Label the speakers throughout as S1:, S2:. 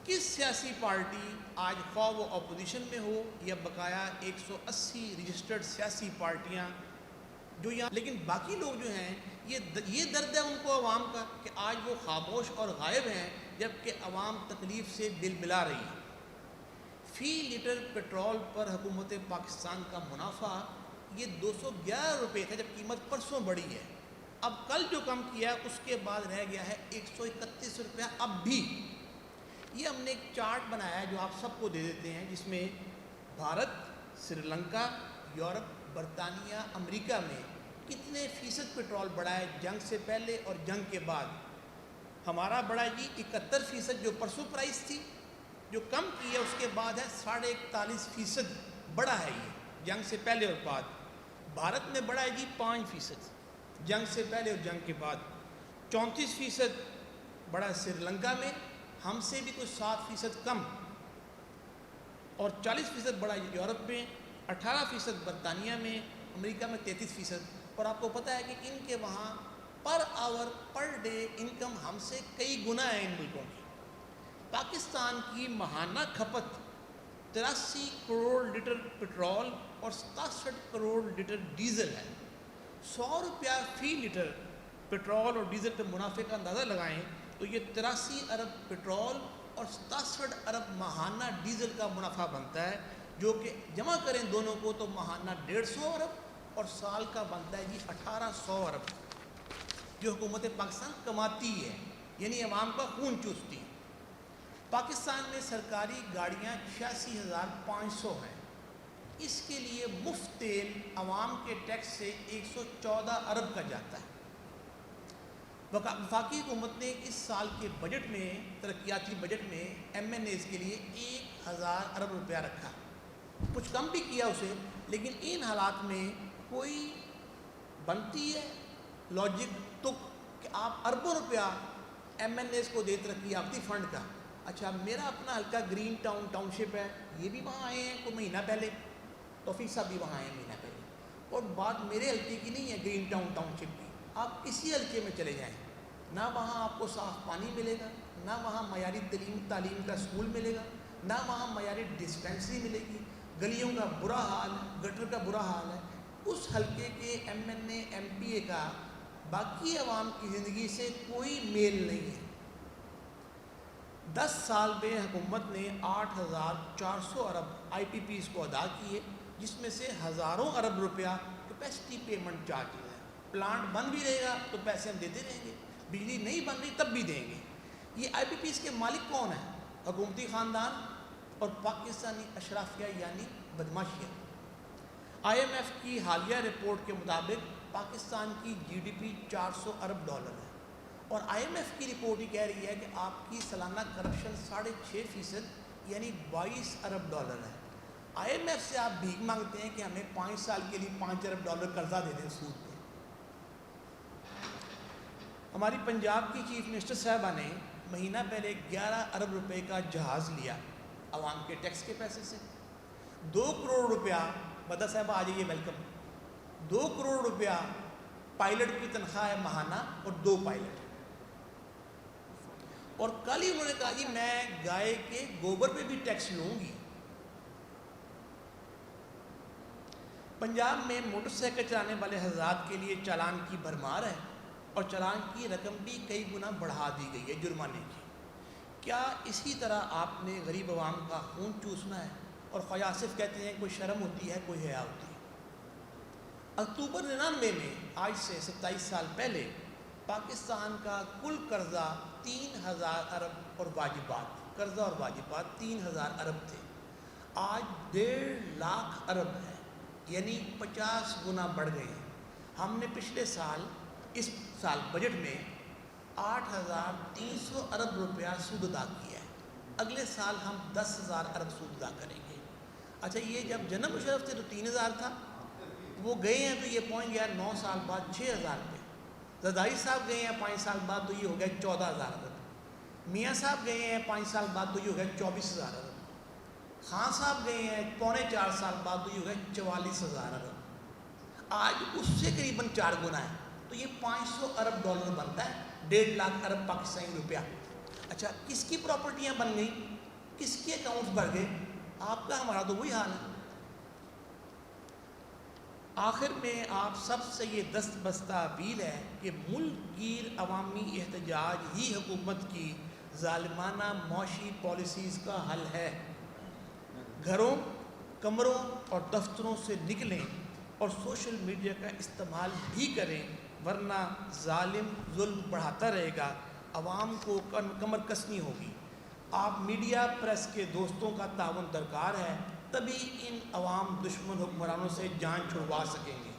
S1: کس سیاسی پارٹی آج خواہ وہ اپوزیشن میں ہو یا بقایا 180 رجسٹرڈ سیاسی پارٹیاں جو یہاں، لیکن باقی لوگ جو ہیں یہ درد ہے ان کو عوام کا کہ آج وہ خاموش اور غائب ہیں جبکہ عوام تکلیف سے بلبلا رہی ہے۔ فی لیٹر پیٹرول پر حکومت پاکستان کا منافع یہ 211 روپے تھا جب قیمت پرسوں بڑھی ہے، اب کل جو کم کیا ہے اس کے بعد رہ گیا ہے 131 روپیہ اب بھی۔ یہ ہم نے ایک چارٹ بنایا ہے جو آپ سب کو دے دیتے ہیں، جس میں بھارت، سری لنکا، یورپ، برطانیہ، امریکہ میں کتنے فیصد پیٹرول بڑھا ہے جنگ سے پہلے اور جنگ کے بعد۔ ہمارا بڑھا جی 71% جو پرسوں پرائس تھی، جو کم کی ہے اس کے بعد ہے 41.5% بڑا ہے یہ جنگ سے پہلے اور بعد۔ بھارت میں بڑھا ہے جی 5% جنگ سے پہلے اور جنگ کے بعد۔ 34% بڑھا ہے سری لنکا میں، ہم سے بھی کچھ 7% کم، اور 40% بڑھا ہے یورپ میں، 18% برطانیہ میں، امریکہ میں 33%۔ اور آپ کو پتہ ہے کہ ان کے وہاں پر آور پر ڈے انکم ہم سے کئی گنا ہے ان ملکوں کی۔ پاکستان کی ماہانہ کھپت 83 کروڑ لیٹر پیٹرول اور 67 کروڑ لیٹر ڈیزل ہے۔ 100 روپیہ فی لیٹر پیٹرول اور ڈیزل پہ منافع کا اندازہ لگائیں تو یہ 83 ارب پیٹرول اور 67 ارب ماہانہ ڈیزل کا منافع بنتا ہے، جو کہ جمع کریں دونوں کو تو ماہانہ 150 ارب اور سال کا بنتا ہے جی 1800 ارب، جو حکومت پاکستان کماتی ہے، یعنی عوام کا خون چوستی ہے۔ پاکستان میں سرکاری گاڑیاں 86,500 ہیں، اس کے لیے مفت تیل عوام کے ٹیکس سے 114 ارب کا جاتا ہے۔ وفاقی حکومت نے اس سال کے بجٹ میں، ترقیاتی بجٹ میں ایم این ایز کے لیے 1000 ارب روپیہ رکھا، کچھ کم بھی کیا اسے، لیکن ان حالات میں کوئی بنتی ہے لاجک تک کہ آپ اربوں روپیہ ایم این ایز کو دے ترقیاتی فنڈ کا۔ اچھا میرا اپنا حلقہ گرین ٹاؤن شپ ہے، یہ بھی وہاں آئے ہیں کوئی مہینہ پہلے، توفیق صاحب بھی وہاں آئے ہیں مہینہ پہلے، اور بات میرے حلقے کی نہیں ہے گرین ٹاؤن شپ کی، آپ کسی حلقے میں چلے جائیں، نہ وہاں آپ کو صاف پانی ملے گا، نہ وہاں معیاری تعلیم کا اسکول ملے گا، نہ وہاں معیاری ڈسپینسری ملے گی، گلیوں کا برا حال ہے، گٹر کا برا حال ہے۔ اس حلقے کے M N A M P A کا باقی عوام کی زندگی سے کوئی میل نہیں ہے۔ 10 سال میں حکومت نے 8400 ارب آئی پی پیز کو ادا کیے، جس میں سے ہزاروں ارب روپیہ کیپیسٹی پیمنٹ چارجز ہے۔ پلانٹ بند بھی رہے گا تو پیسے ہم دیتے رہیں گے، بجلی نہیں بن رہی تب بھی دیں گے۔ یہ آئی پی پیز کے مالک کون ہیں؟ حکومتی خاندان اور پاکستانی اشرافیہ یعنی بدماشیہ۔ آئی ایم ایف کی حالیہ رپورٹ کے مطابق پاکستان کی جی ڈی پی 400 ارب ڈالر ہے، اور آئی ایم ایف کی رپورٹ یہ کہہ رہی ہے کہ آپ کی سالانہ کرپشن 6.5% یعنی 22 ارب ڈالر ہے۔ آئی ایم ایف سے آپ بھیک مانگتے ہیں کہ ہمیں 5 سال کے لیے 5 ارب ڈالر قرضہ دے دیں سود پہ۔ ہماری پنجاب کی چیف منسٹر صاحبہ نے مہینہ پہلے 11 ارب روپے کا جہاز لیا عوام کے ٹیکس کے پیسے سے، 2 کروڑ روپیہ، بدہ صاحبہ آ جائیے ویلکم، 2 کروڑ روپیہ پائلٹ کی تنخواہ ہے ماہانہ اور 2 پائلٹ، اور کل ہی انہوں نے کہا جی میں گائے کے گوبر پہ بھی ٹیکس لوں گی۔ پنجاب میں موٹر سائیکل چلانے والے حضرات کے لیے چالان کی بھرمار ہے، اور چالان کی رقم بھی کئی گنا بڑھا دی گئی ہے جرمانے کی۔ کیا اسی طرح آپ نے غریب عوام کا خون چوسنا ہے؟ اور خواجہ آصف کہتے ہیں کوئی شرم ہوتی ہے کوئی حیا ہوتی ہے۔ اکتوبر 99 میں، آج سے 27 سال پہلے، پاکستان کا کل قرضہ 3000 ارب اور واجبات، قرضہ اور واجبات 3000 ارب تھے، آج 1.5 لاکھ ارب ہے، یعنی 50 گنا بڑھ گئے ہیں۔ ہم نے پچھلے سال، اس سال بجٹ میں 8300 ارب روپیہ سود ادا کیا ہے، اگلے سال ہم 10,000 ارب سود ادا کریں گے۔ اچھا یہ جب جنرل مشرف تھے تو 3000 تھا، وہ گئے ہیں تو یہ پہنچ گیا 9 سال بعد 6000 پہ۔ زرداری صاحب گئے ہیں 5 سال بعد تو یہ ہو گیا 14,000 ارب۔ میاں صاحب گئے ہیں 5 سال بعد تو یہ ہو گیا 24,000 ارب۔ خان صاحب گئے ہیں 3.25 سال بعد تو یہ ہو گیا 44,000 ارب۔ آج اس سے قریباً 4 گنا ہے، تو یہ 500 ارب ڈالر بنتا ہے، 1.5 لاکھ ارب پاکستانی روپیہ۔ اچھا کس کی پراپرٹیاں بن گئیں, کس کے اکاؤنٹس بھر گئے؟ آپ کا ہمارا تو وہی حال ہے. آخر میں آپ سب سے یہ دست بستہ اپیل ہے کہ ملک گیر عوامی احتجاج ہی حکومت کی ظالمانہ معاشی پالیسیز کا حل ہے. گھروں, کمروں اور دفتروں سے نکلیں اور سوشل میڈیا کا استعمال بھی کریں, ورنہ ظالم ظلم بڑھاتا رہے گا, عوام کو کمر کسنی ہوگی. آپ میڈیا پریس کے دوستوں کا تعاون درکار ہے, تبھی ان عوام دشمن حکمرانوں سے جان چھڑوا سکیں گے.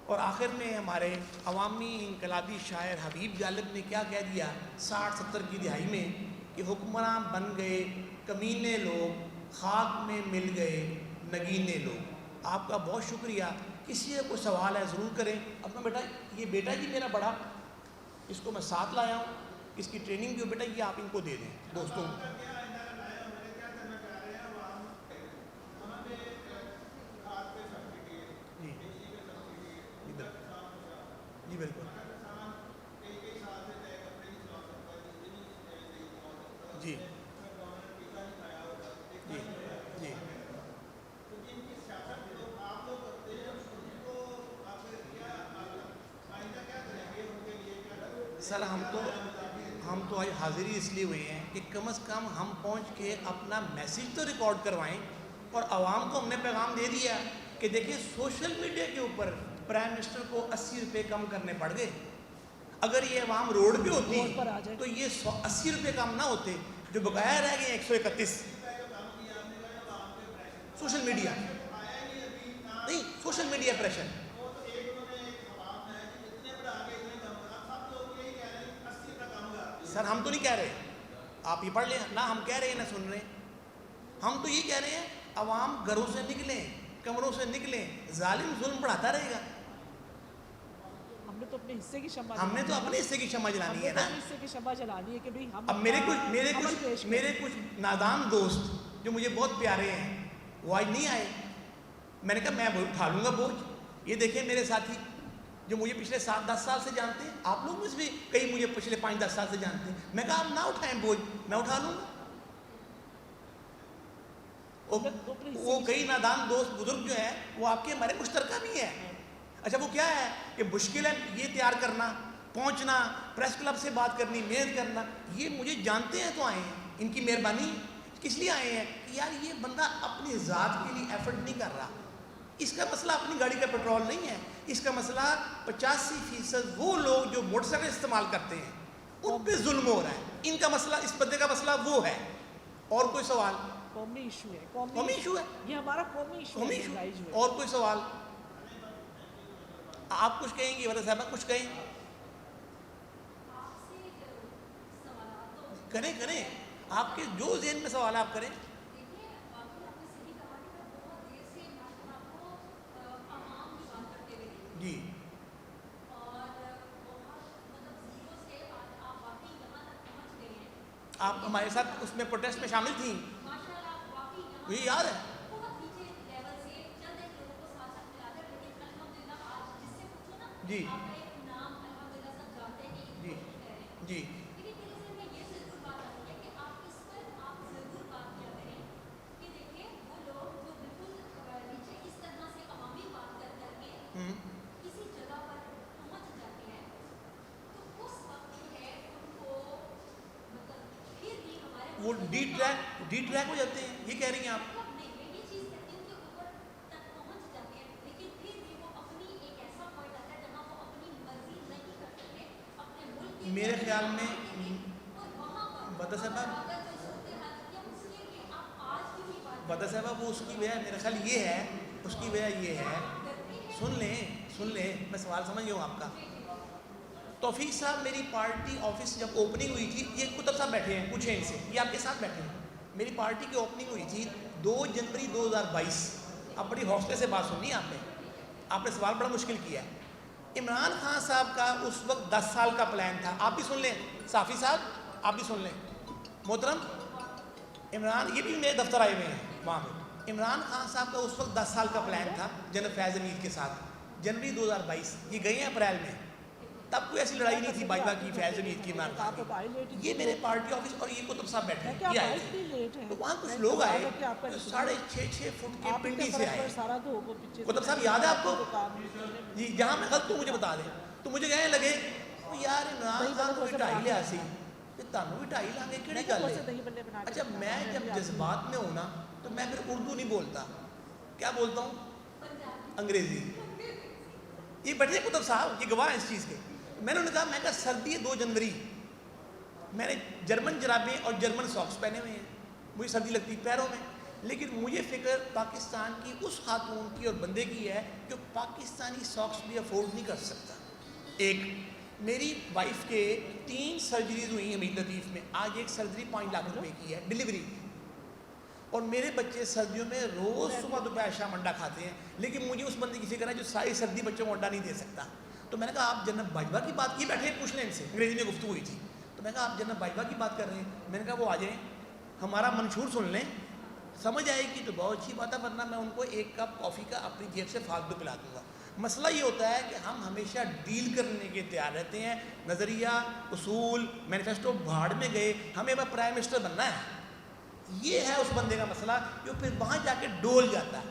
S1: اور آخر میں ہمارے عوامی انقلابی شاعر حبیب غالب نے کیا کہہ دیا 60-70 کی دہائی میں کہ حکمراں بن گئے کمینے لوگ, خاک میں مل گئے نگینے لوگ. آپ کا بہت شکریہ. کسی کا کوئی سوال ہے ضرور کریں. اپنا بیٹا, یہ بیٹا جی میرا بڑا, اس کو میں ساتھ لایا ہوں, اس کی ٹریننگ بھی ہو بیٹا, یہ آپ ان کو دے دیں دوستوں کو. جی بالکل جی جی جی سر ہم تو آج حاضر ہی اس لیے ہوئے ہیں کہ کم از کم ہم پہنچ کے اپنا میسیج تو ریکارڈ کروائیں, اور عوام کو ہم نے پیغام دے دیا کہ دیکھیں سوشل میڈیا کے اوپر پرائم منسٹر کو 80 روپے کم کرنے پڑ گئے. اگر یہ عوام روڈ پہ ہوتی تو یہ 80 روپے کم نہ ہوتے, جو بقایا رہ گئے 131. سوشل میڈیا نہیں, سوشل میڈیا پریشر. سر ہم تو نہیں کہہ رہے, آپ یہ پڑھ لیں نہ, ہم کہہ رہے ہیں نہ سن رہے ہیں. ہم تو یہ کہہ رہے ہیں عوام گھروں سے نکلیں, کمروں سے نکلیں, ظالم ظلم بڑھاتا رہے گا.
S2: ہم نے تو اپنے حصے کی شمع
S1: جلانی ہے نا.
S2: کہ بھئی ہم
S1: اب میرے کچھ نادان دوست جو مجھے بہت پیارے ہیں وہ آج نہیں آئے. میں نے کہا میں اٹھا لوں گا بوجھ. یہ دیکھیں میرے ساتھی جو مجھے پچھلے 7-10 سال سے جانتے ہیں, آپ لوگ مجھ بھی کئی مجھے پچھلے 5-10 سال سے جانتے ہیں, میں کہا آپ نہ اٹھائیں بوجھ, میں اٹھا لوں گا. وہ کئی نادان دوست بزرگ جو ہیں وہ آپ کے ہمارے مشترکہ بھی ہیں. اچھا وہ کیا ہے کہ مشکل ہے یہ تیار کرنا, پہنچنا, پریس کلب سے بات کرنی, محنت کرنا. یہ مجھے جانتے ہیں تو آئے ہیں, ان کی مہربانی. کس لیے آئے ہیں کہ یار یہ بندہ اپنی ذات کے لیے ایفرٹ نہیں کر رہا. اس کا مسئلہ اپنی گاڑی کا پیٹرول نہیں ہے, اس کا مسئلہ 85% وہ لوگ جو موٹر سائیکل استعمال کرتے ہیں ان پہ ظلم ہو رہا ہے. ان کا مسئلہ, اس بندے کا مسئلہ وہ ہے. اور کوئی سوال؟
S2: قومی ایشو ہے,
S1: قومی ایشو ہے,
S2: یہ ہمارا قومی ایشو ہے.
S1: اور کوئی سوال؟ آپ کچھ کہیں گی ولا صاحبہ, کچھ کہیں کریں آپ کے جو ذہن میں سوال آپ کریں. جی آپ ہمارے ساتھ اس میں پروٹیسٹ میں شامل تھیں, مجھے یاد ہے. جی جی جی وہ ڈی ٹریک ہو جاتے ہیں, یہ کہہ رہی ہیں آپ. میرے خیال میں بتا صاحبہ وہ اس کی وجہ میرا خیال یہ ہے, اس کی وجہ یہ ہے, سن لیں میں سوال سمجھ گیا ہوں آپ کا. توفیق صاحب میری پارٹی آفس جب اوپننگ ہوئی تھی, یہ کتب صاحب بیٹھے ہیں, پوچھیں ان سے, یہ آپ کے ساتھ بیٹھے ہیں. میری پارٹی کی اوپننگ ہوئی تھی 2 جنوری 2022. اب بڑی حوصلے سے بات سننی آپ نے سوال بڑا مشکل کیا ہے. عمران خان صاحب کا اس وقت 10 سال کا پلان تھا. آپ بھی سن لیں صافی صاحب, آپ بھی سن لیں. محترم عمران, یہ بھی میرے دفتر آئے ہوئے ہیں وہاں پہ. عمران خان صاحب کا اس وقت 10 سال کا پلان تھا جنرل فیض حمید کے ساتھ, جنوری 2022. یہ گئے ہیں اپریل میں. تب کوئی ایسی لڑائی نہیں تھی باجوہ کی، فیض حمید کی، عمران خان
S2: آپ اب آئے لیٹ
S1: کی. یہ میرے پارٹی آفس اور یہ کتب صاحب بیٹھے
S2: ہے
S1: ہیں،
S2: کہ آپ
S1: یہ
S2: آئے
S1: آئے
S2: اتنی
S1: تھے.
S2: لیٹ ہیں.
S1: تو وہاں کچھ لوگ آئے جو 6.5 فٹ کے
S2: آپ
S1: پنڈی سے آئے.
S2: سارا تو ہوگا پیچھے.
S1: کتب صاحب یاد ہے آپ کو؟ جی جہاں میں غلط ہوں مجھے بتا دیں. تو مجھے کہنے لگے یار عمران خان کو 2.5 لیا سی کہ تانوں بھی 2.5 لانگے کیڑی گل ہے. اچھا میں جب جذبات میں ہوں نا تو میں پھر اردو نہیں بولتا. کیا بولتا ہوں؟ انگریزی. یہ بیٹھے کتب صاحب، یہ گواہ ہیں اس چیز کے. میں نے انہیں کہا، میں کہا سردی ہے 2 جنوری، میں نے جرمن جرابیں اور جرمن ساکس پہنے ہوئے ہیں، مجھے سردی لگتی پیروں میں، لیکن مجھے فکر پاکستان کی اس خاتون کی اور بندے کی ہے جو پاکستانی ساکس بھی افورڈ نہیں کر سکتا. ایک میری وائف کے 3 سرجریز ہوئی ہیں امید لطیف میں. آج ایک سرجری 5 لاکھ روپے کی ہے ڈیلیوری. اور میرے بچے سردیوں میں روز صبح دوپہر شام انڈا کھاتے ہیں، لیکن مجھے اس بندے کی فکر ہے جو ساری سردی بچوں کو انڈا نہیں دے سکتا. تو میں نے کہا آپ جناب باجوہ کی بات کی، بیٹھے پوچھ لیں ان سے، انگریزی میں گفتگو ہوئی تھی. تو میں نے کہا آپ جناب باجوہ کی بات کر رہے ہیں. میں نے کہا وہ آ جائیں، ہمارا منشور سن لیں، سمجھ آئے گی تو بہت اچھی بات ہے، ورنہ میں ان کو 1 کپ کافی کا اپنی جیب سے فالتو پلا دوں گا. مسئلہ یہ ہوتا ہے کہ ہم ہمیشہ ڈیل کرنے کے تیار رہتے ہیں. نظریہ، اصول، مینیفیسٹو بھاڑ میں گئے، ہمیں اب پرائم منسٹر بننا ہے. یہ ہے اس بندے کا مسئلہ جو پھر وہاں جا کے ڈول جاتا ہے.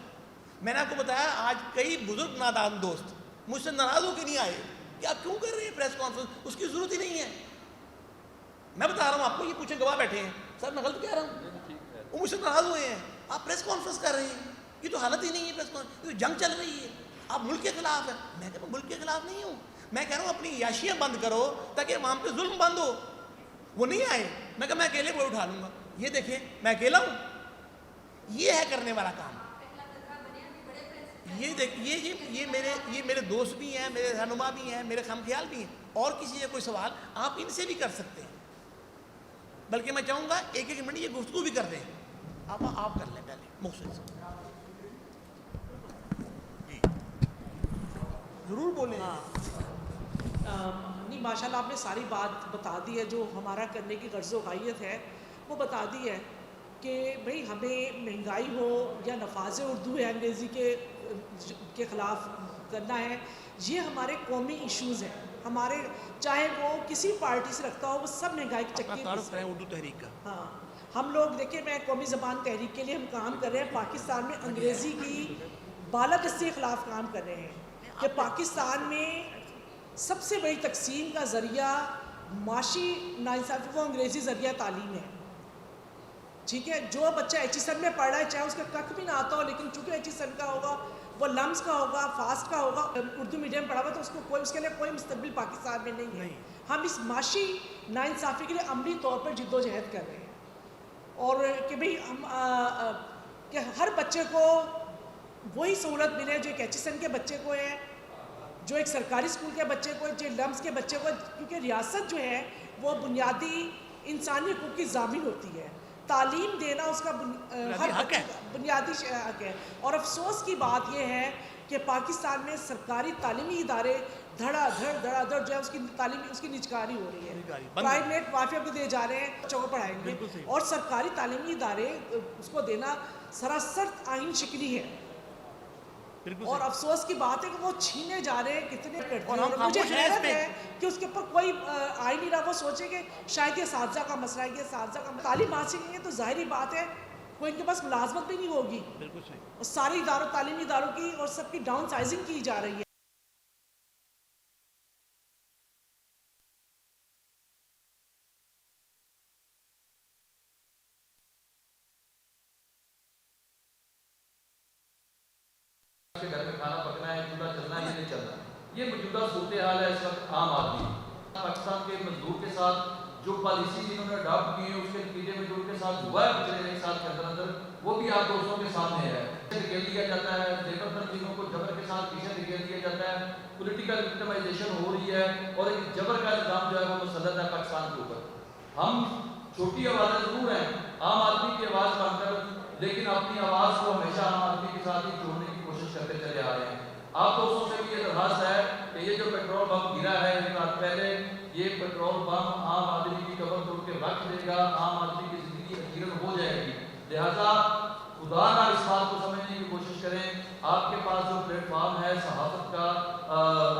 S1: میں نے آپ کو بتایا آج کئی بزرگ نادان دوست مجھ سے ناراض ہو کے نہیں آئے کہ آپ کیوں کر رہے ہیں پریس کانفرنس، اس کی ضرورت ہی نہیں ہے. میں بتا رہا ہوں آپ کو، یہ پوچھے گواہ بیٹھے ہیں، سر میں غلط کہہ رہا ہوں؟ وہ مجھ سے ناراض ہوئے ہیں، آپ پریس کانفرنس کر رہے ہیں، یہ تو حالت ہی نہیں ہے پریس کانفرنس، یہ تو جنگ چل رہی ہے، آپ ملک کے خلاف ہیں. میں کہتا ہوں ملک کے خلاف نہیں ہوں، میں کہہ رہا ہوں اپنی عیاشیاں بند کرو تاکہ وہاں پہ ظلم بند ہو. وہ نہیں آئے. میں کہا میں اکیلے کوئی اٹھا لوں گا. یہ دیکھیں میں اکیلا ہوں. یہ ہے کرنے والا کام. یہ میرے دوست بھی ہیں، میرے رہنما بھی ہیں، میرے خم خیال بھی ہیں. اور کسی سے کوئی سوال آپ ان سے بھی کر سکتے ہیں، بلکہ میں چاہوں گا 1-1 منٹ یہ گفتگو بھی کر دیں. آپ کر لیں پہلے محسن سے. جی ضرور بولیں.
S2: نہیں ماشاء اللہ آپ نے ساری بات بتا دی ہے، جو ہمارا کرنے کی غرض و غایت ہے وہ بتا دی ہے کہ بھئی ہمیں مہنگائی ہو یا نفاذ اردو ہے انگریزی کے خلاف کرنا ہے. یہ ہمارے قومی ایشوز ہیں ہمارے، چاہے وہ کسی پارٹی سے رکھتا ہو، وہ سب مہنگائی کے چکر
S1: تعارف کریں اردو تحریک کا.
S2: ہاں ہم لوگ دیکھیں، میں قومی زبان تحریک کے لیے ہم کام کر رہے ہیں. پاکستان میں انگریزی کی بالادستی کے خلاف کام کر رہے ہیں کہ پاکستان میں سب سے بڑی تقسیم کا ذریعہ معاشی ناانصافی کو انگریزی ذریعہ تعلیم ہے. ٹھیک ہے، جو بچہ ایچ میں پڑھ رہا ہے چاہے اس کا کک بھی نہ آتا ہو، لیکن چونکہ ایچ کا ہوگا، وہ لمز کا ہوگا، فاسٹ کا ہوگا، اردو میڈیم پڑھا ہوا تو اس کے لیے کوئی مستقبل پاکستان میں نہیں ہے. ہم اس معاشی ناانصافی کے لیے عملی طور پر جد و جہد کر رہے ہیں. اور کہ بھئی ہم کہ ہر بچے کو وہی سہولت ملے جو ایک ایچ کے بچے کو ہے، جو ایک سرکاری اسکول کے بچے کو، جو لمز کے بچے کو. کیونکہ ریاست جو ہے وہ بنیادی انسانی حقوق کی ضامن ہوتی ہے. تعلیم دینا اس کا ہر بچے کا بنیادی حق ہے. اور افسوس کی بات یہ ہے کہ پاکستان میں سرکاری تعلیمی ادارے دھڑا دھڑ جو ہے اس کی تعلیم اس کی نجکاری ہو رہی ہے. پرائیویٹ مافیا کو دے جا رہے ہیں، بچوں کو پڑھائیں گے، اور سرکاری تعلیمی ادارے اس کو دینا سراسر آئین شکنی ہے. اور افسوس کی بات ہے کہ وہ چھینے جا رہے ہیں کتنے کرتے ہیں. اور مجھے حیرت ہے کہ اس کے اوپر کوئی آئین نہیں رہا. وہ سوچے کہ شاید یہ اساتذہ کا مسئلہ ہے، یہ اساتذہ کا تعلیم حاصل نہیں ہے تو ظاہری بات ہے کوئی ان کے پاس ملازمت بھی نہیں ہوگی.
S1: بالکل صحیح.
S2: اور ساری تعلیمی اداروں کی اور سب کی ڈاؤن سائزنگ کی جا رہی ہے.
S3: گھر میں کھانا پکنا ہے، چولہا چلنا ہے، یہ نہیں چلنا. یہ موجودہ صورتحال ہے اس وقت عام آدمی. پاکستان کے مزدور کے ساتھ جو پالیسیز انہوں نے اڈاپٹ کی ہیں اس کے نتیجے میں جو ان کے ساتھ ہوا ہے پچھلے 1 سال کے اندر وہ بھی آپ دوستوں کے سامنے ہے. دھکیل دیا جاتا ہے، لیبر تنظیموں کو جبر کے ساتھ پیچھے دھکیل دیا جاتا ہے. پولیٹیکل وکٹمائزیشن ہو رہی ہے اور ایک جبر کا الزام جو ہے وہ مسلط ہے پاکستان کے اوپر. ہم چھوٹی آوازیں ضرور ہیں، عام آدمی کی آواز بن کر، لیکن اپنی آواز کو ہمیشہ عام آدمی کے ساتھ ہی جوڑنے کی کوشش کرتے چلے آ رہے ہیں. آپ دوستوں سے بھی یہ درخواست ہے کہ یہ جو پیٹرول پمپ گرا ہے 1 رات پہلے، یہ پیٹرول پمپ عام آدمی کی قبر توڑ کے رکھ دے گا، عام آدمی کی زندگی اخیراً ہو جائے گی. لہٰذا خدا نہ اس بات کو سمجھنے کی کوشش کریں. آپ کے پاس جو پلیٹ فارم ہے صحافت کا،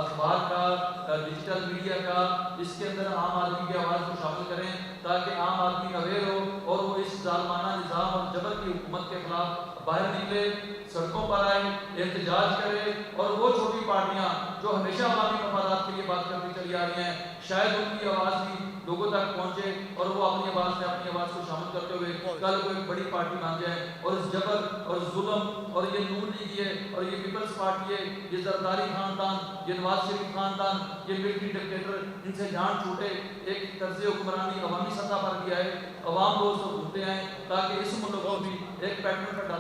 S3: اخبار کا، ڈیجیٹل میڈیا کا اس کے اندر عام آدمی کی آواز کو شامل کریں تاکہ عام آدمی اویئر ہو اور وہ اس ظالمانہ نظام اور جبر کی حکومت کے خلاف باہر نکلے، سڑکوں پر آئے، احتجاج کرے، اور وہ چھوٹی پارٹیاں جو ہمیشہ عوامی مفادات کے لیے بات کرتی چلی آ رہی ہیں شاید ان کی آواز بھی لوگوں تک پہنچے اور وہ اپنی آواز میں اپنی آواز کو شامل کرتے ہوئے کل کو ایک بڑی پارٹی بن جائے اور اس جبر اور ظلم اور یہ نون لیگ ہے اور یہ پیپلز پارٹی ہے، یہ زرداری خاندان، یہ نواز شریف خاندان، یہ ملٹری ڈکٹیٹر، ان سے جان چھوٹے، ایک طرز حکمرانی عوامی سطح پر بھی آئے، عوام روز کو ڈھونڈتے ہیں تاکہ اس ملک کو بھی ایک پیٹرن پر ڈالا